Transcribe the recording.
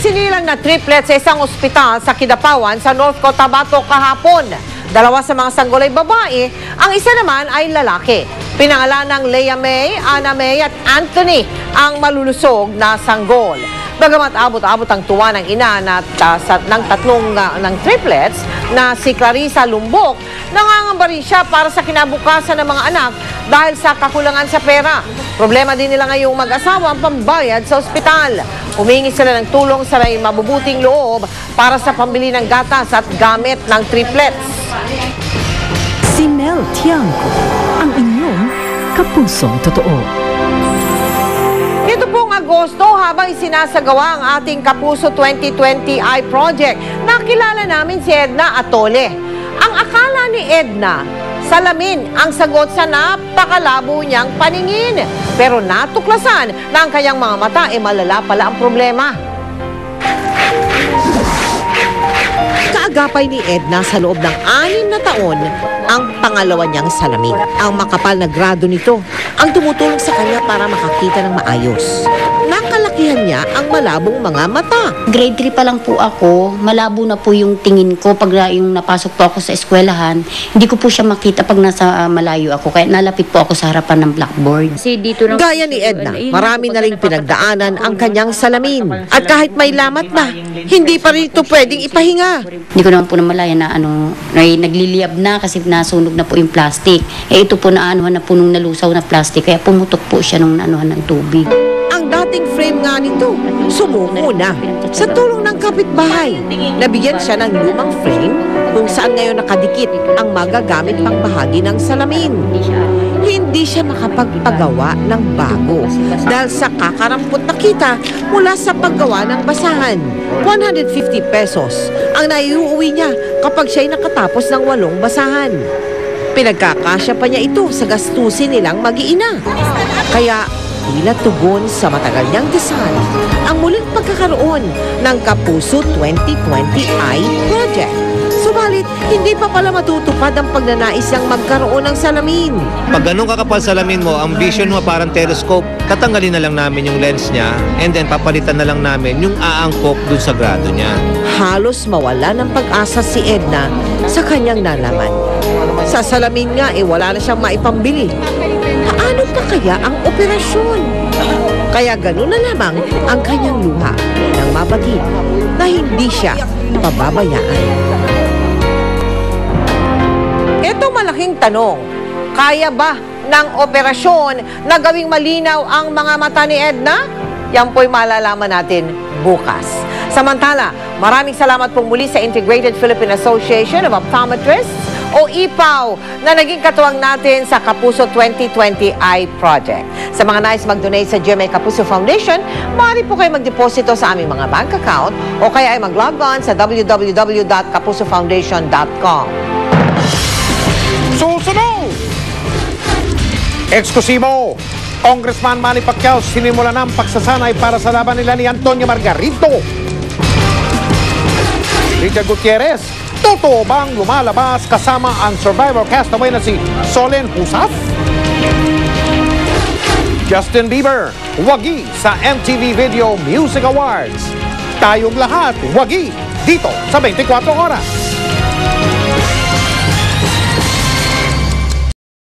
Isinilang na triplet sa isang ospital sa Kidapawan sa North Cotabato kahapon. Dalawa sa mga sanggol ay babae, ang isa naman ay lalaki. Pinangalan ng Leia May, Ana May at Anthony ang malulusog na sanggol. Bagamat abot-abot ang tuwa ng ina ng tatlong ng triplets na si Clarissa Lumbok, nangangamba rin siya para sa kinabukasan ng mga anak dahil sa kakulangan sa pera. Problema din nila ngayong mag-asawa ang pambayad sa ospital. Humingi sila ng tulong sa may mabubuting loob para sa pambili ng gatas at gamit ng triplets. Si Mel Tiangco, ang inyong kapusong totoo. Ito pong Agosto, habang isinasagawa ang ating Kapuso 2020 I Project, nakilala namin si Edna Atole. Ang akala ni Edna, salamin ang sagot sa napakalabo niyang paningin. Pero natuklasan na ang kanyang mga mata ay malala pala ang problema. Kaagapay ni Edna sa loob ng 6 na taon ang pangalawa niyang salamin. Ang makapal na grado nito ang tumutulong sa kanya para makakita ng maayos. Nakalakihan niya ang malabong mga mata. Grade 3 pa lang po ako, malabo na po yung tingin ko pag yung napasok po ako sa eskwelahan. Hindi ko po siya makita pag nasa malayo ako, kaya nalapit po ako sa harapan ng blackboard. Gaya ni Edna, marami na rin pinagdaanan ang kanyang salamin. At kahit may lamat na, hindi pa rin ito pwedeng ipahinga. Hindi ko naman po namalayan na nagliliyab na kasi nasunog na po yung plastic. Ito po naanuhan na po nung nalusaw na plastic, kaya pumutok po siya nung naanuhan ng tubig. Ang dating frame nga nito, sumuko na. Sa tulong ng kapitbahay, nabigyan siya ng lumang frame kung saan ngayon nakadikit ang magagamit pang bahagi ng salamin. Hindi siya makapagpagawa ng bago dahil sa kakarampot na kita mula sa paggawa ng basahan. 150 pesos ang naiuwi niya kapag siya'y nakatapos ng 8 basahan. Pinagkakasya pa niya ito sa gastusin nilang mag-iina. Kaya tila tugon sa matagal niyang dasal ang muling pagkakaroon ng Kapuso 2020 I Project. Subalit, hindi pa pala matutupad ang pagnanais niyang magkaroon ng salamin. Pag ganun kakapal salamin mo, ang vision mo parang telescope, tatanggalin na lang namin yung lens niya and then papalitan na lang namin yung aangkop dun sa grado niya. Halos mawala ng pag-asa si Edna sa kanyang nalaman. Sa salamin nga, wala na siyang maipambili. Paano pa kaya ang operasyon? Kaya ganun na lamang ang kanyang luha nang mabagin na hindi siya pababayaan. Ito malaking tanong, kaya ba ng operasyon na gawing malinaw ang mga mata ni Edna? Yan po'y malalaman natin bukas. Samantala, maraming salamat pong muli sa Integrated Philippine Association of Optometrists o IPAO na naging katuwang natin sa Kapuso 2020 I Project. Sa mga nais mag-donate sa GMA Kapuso Foundation, maaari po kayo mag-deposito sa aming mga bank account o kaya ay mag-log on sa www.kapusofoundation.com. Susunod! Eksklusibo! Congressman Manny Pacquiao sinimula ng pagsasanay para sa laban nila ni Antonio Margarito. Richard Gutierrez, totoo bang lumalabas kasama ang survivor castaway na si Solen Husaf? Justin Bieber, wagi sa MTV Video Music Awards. Tayong lahat, wagi dito sa 24 Oras.